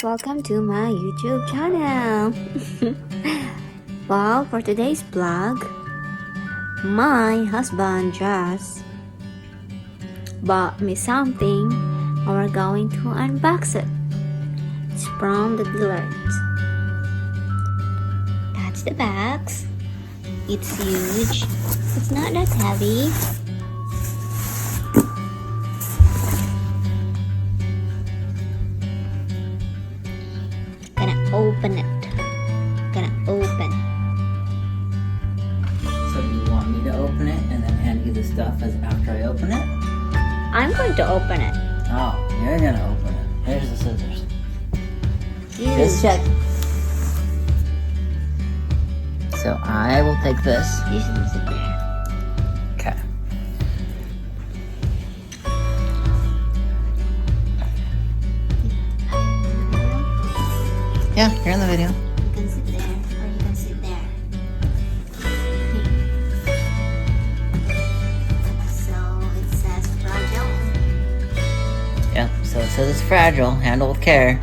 guys, welcome to my YouTube channel. Well, for today's vlog, my husband just bought me something and we're going to unbox it. It's from the dealers. That's the box. It's huge. It's not that heavy. Open it. Gonna open. So do you want me to open it and then hand you the stuff as after I open it? I'm going to open it. Oh, you're gonna open it. Here's the scissors. Just check. So I will take this. You should sit there. Okay. Yeah, you're in the video. You can sit there, or you can sit there. So it says fragile. Yeah, so it says it's fragile. Handle with care.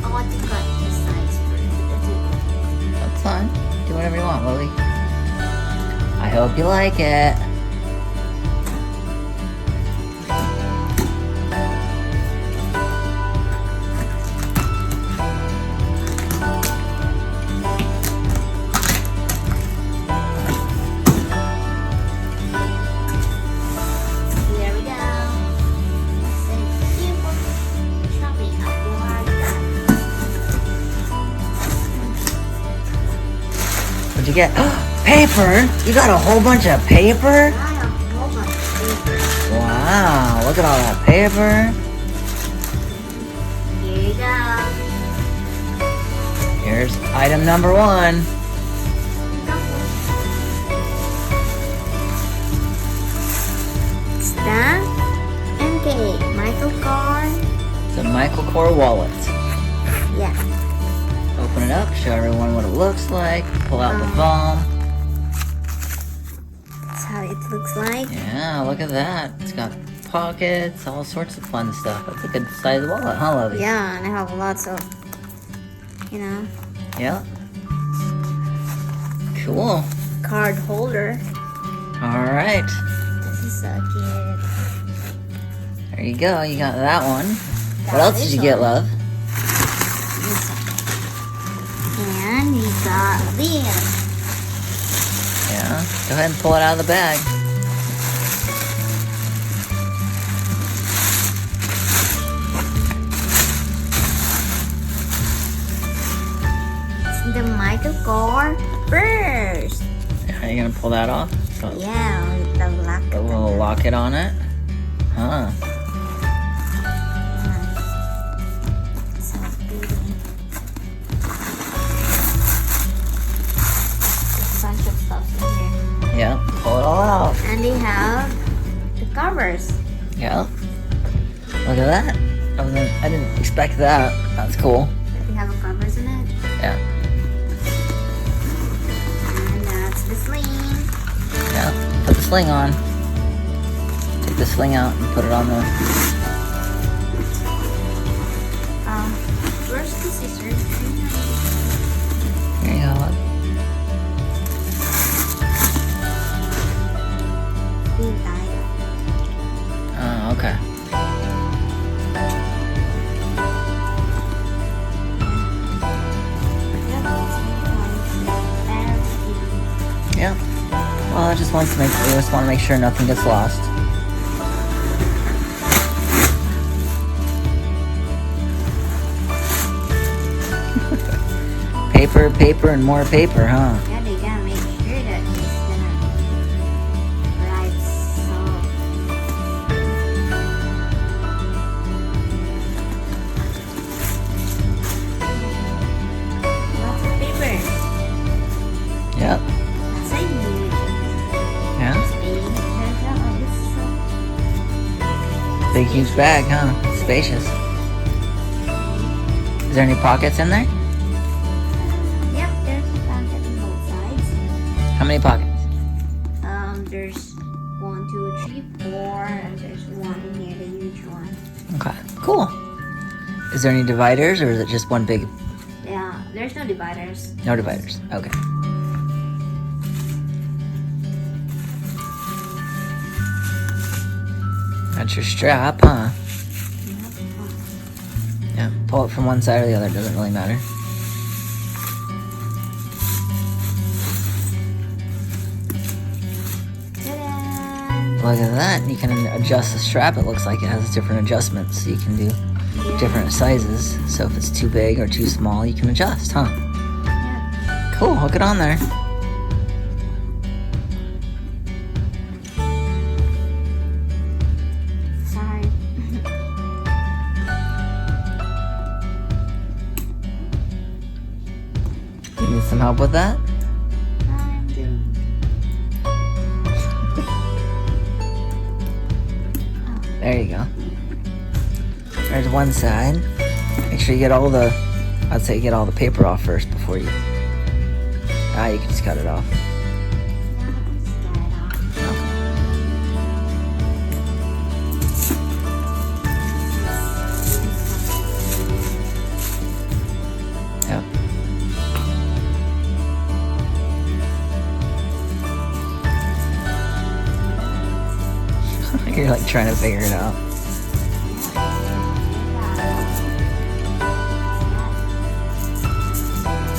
I want to cut the sides first. That's fine. Do whatever you want, Lily. I hope you like it. Here we go. Thank you for shopping at What'd you get? Paper? You got a whole bunch of paper? Wow, look at all that paper. Here you go. Here's item number 1. It's the MK Michael Kors. It's a Michael Kors wallet. Yeah. Open it up, show everyone what it looks like. Pull out the phone. That's how it looks like. Yeah, look at that. It's got pockets, all sorts of fun stuff. That's a good sized wallet, huh, Lovey? Yeah, and I have lots of, Yeah. Cool. card holder. Alright. This is so cute. There you go. You got that one. What Got else did this you get, one. love? And we got this. Yeah. Go ahead and pull it out of the bag. It's the Michael Kors purse. Are you gonna pull that off? So Yeah, with the lock. a little locket on it. Huh. So pretty. A bunch of stuff in here. Yeah. Pull it all out. And they have the covers. Yeah. Look at that. I didn't expect that. That's cool. They have covers in it. Yeah. And that's the sling. Yeah. Put the sling on. Take the sling out and put it on the. Where's the scissors? Here you go. Look. Being tied. Oh, okay. Yeah. Well, I just want to make sure nothing gets lost. Paper, paper, and more paper, huh? Yeah, they gotta make sure that it's gonna write so. Lots of paper. Yep. That's a huge Yeah. space. Big, huge bag, huh? Spacious. Is there any pockets in there? Yep, there's a pocket on both sides. How many pockets? Cool. Is there any dividers, or is it just one big? Yeah, there's no dividers. No dividers. Okay. That's your strap, huh? Yeah. Pull it from one side or the other. Doesn't really matter. Ta-da! Look at that. You can adjust the strap. It looks like it has different adjustments. So you can do different sizes. So if it's too big or too small, you can adjust, huh? Yeah. Cool. Hook it on there. Sorry. You need some help with that? I'm doing. There you go. There's one side. Make sure you get all the, I'd say get all the paper off first before you, you can just cut it off. Yep. You're like trying to figure it out.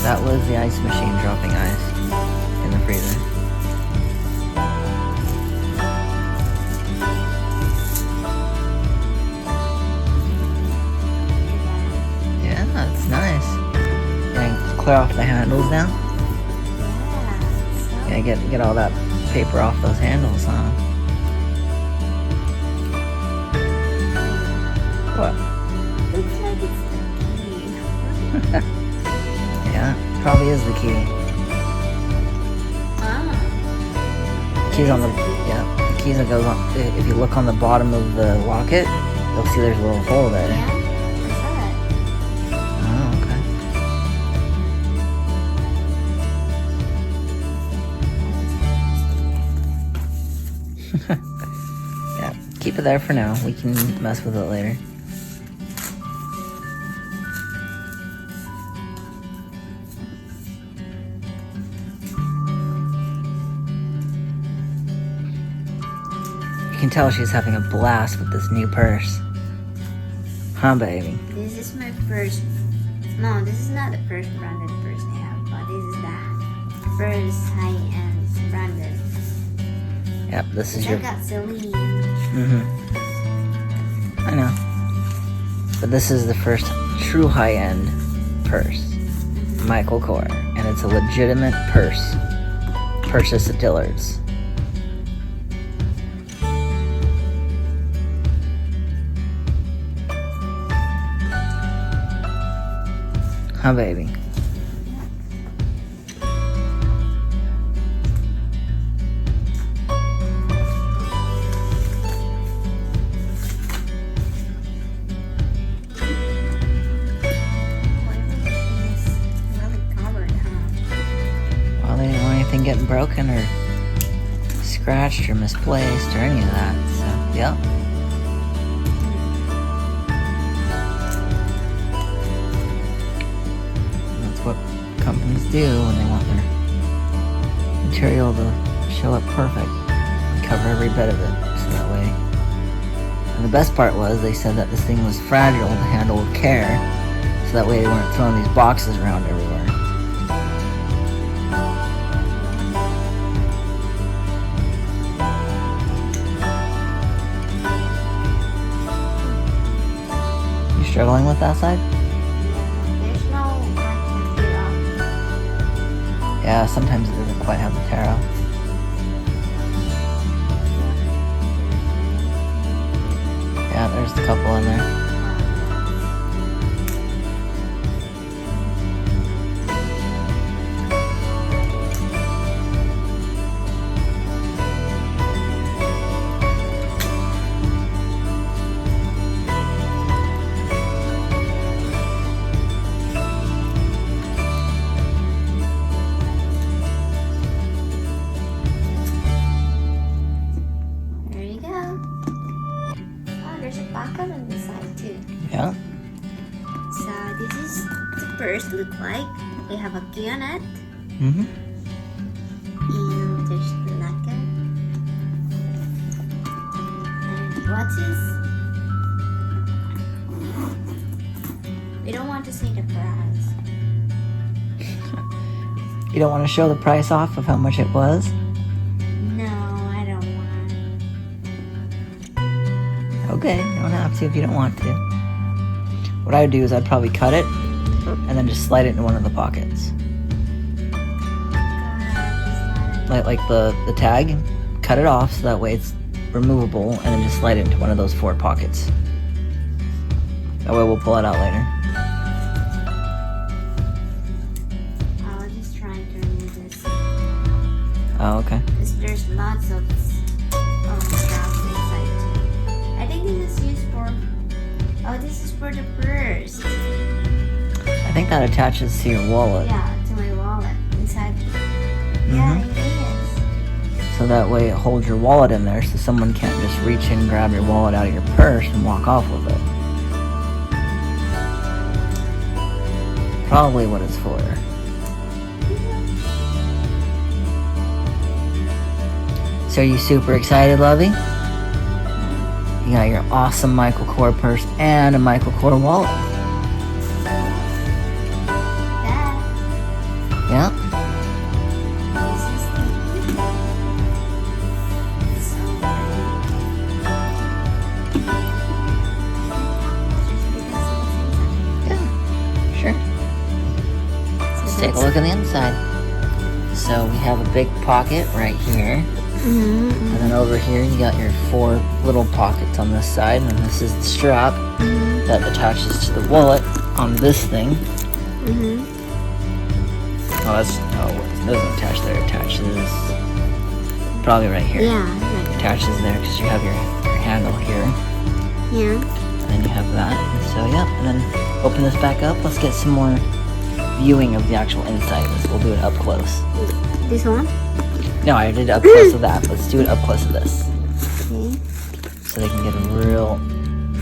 That was the ice machine dropping ice in the freezer. Yeah, that's nice. Gonna clear off the handles now? Yeah, get all that paper off those handles, huh? What? Looks like it's the key. Yeah, probably is the key. Keys on the, yeah, the keys that goes on, if you look on the bottom of the locket, you'll see there's a little hole there. Yeah, what's Oh, that? okay. Yeah, keep it there for now. We can mess with it later. You can tell she's having a blast with this new purse. Huh, baby? This is my first. No, this is not the first branded purse I have, but this is the first high-end branded. Yep, this is I your... got Celine. I know. But this is the first true high-end purse. Michael Kors. And it's a legitimate purse. Purchase at Dillard's. Huh, baby? Well, they didn't want anything getting broken or scratched or misplaced or any of that, so, yep. That's what companies do when they want their material to show up perfect. Cover every bit of it, so that way. And the best part was they said that this thing was fragile to handle with care, so that way they weren't throwing these boxes around everywhere. You struggling with that side? There's no tear off. Yeah, sometimes it doesn't quite have the tear off. Yeah, there's a couple in there. There you go. Oh, there's a pocket on this side too. Yeah. So this is the purse look like. They have a key on it. Mm-hmm. And there's the locket. And what is? We don't want to say the price. You don't want to show the price off of how much it was? No, I don't want. Okay, you don't have to if you don't want to. What I would do is I'd probably cut it and then just slide it into one of the pockets. Like the tag, cut it off so that way it's removable, and then just slide it into one of those 4 pockets. That way we'll pull it out later. I was just trying to remove this. Oh, okay. Because there's lots of straps inside too. I think this is used for. Oh, this is for the purse. I think that attaches to your wallet. Yeah, to my wallet inside. Yeah, it is. So that way it holds your wallet in there so someone can't just reach in, grab your wallet out of your purse and walk off with it. Probably what it's for. So are you super excited, Lovey? You got your awesome Michael Kors purse and a Michael Kors wallet. Dad, Yeah? this is the it's so Yeah, sure. Let's take a look on the inside. So we have a big pocket right here. Mm-hmm. And then over here you got your 4 little pockets on this side, and this is the strap that attaches to the wallet on this thing. Mm-hmm. Oh, it doesn't attach there. It attaches probably right here. Yeah. It attaches there because you have your handle here, Yeah. and then you have that. And so yeah, and then open this back up. Let's get some more viewing of the actual inside of this. We'll do it up close. This one. No, I did up close of that. Let's do it up close of this, Okay. so they can get a real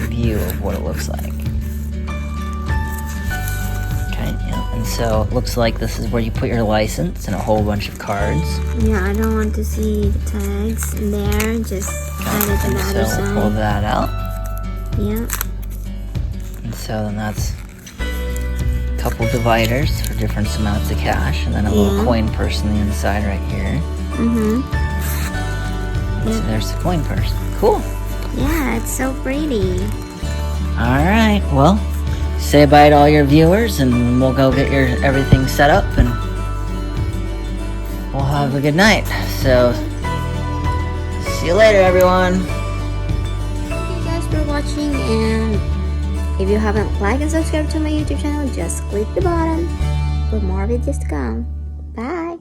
view of what it looks like. Okay, yeah. And so it looks like this is where you put your license and a whole bunch of cards. Yeah, I don't want to see the tags in there. Just hide it on the other So we'll pull side. that out. Yeah. And so then that's a couple dividers for different amounts of cash, and then a little Yeah. coin purse on the inside right here. Mm-hmm. And so there's the coin purse. Cool. Yeah, it's so pretty. All right. Well, say bye to all your viewers, and we'll go get your everything set up, and we'll have a good night. So, see you later, everyone. Thank you guys for watching, and if you haven't liked and subscribed to my YouTube channel, just click the button for more videos to come. Bye!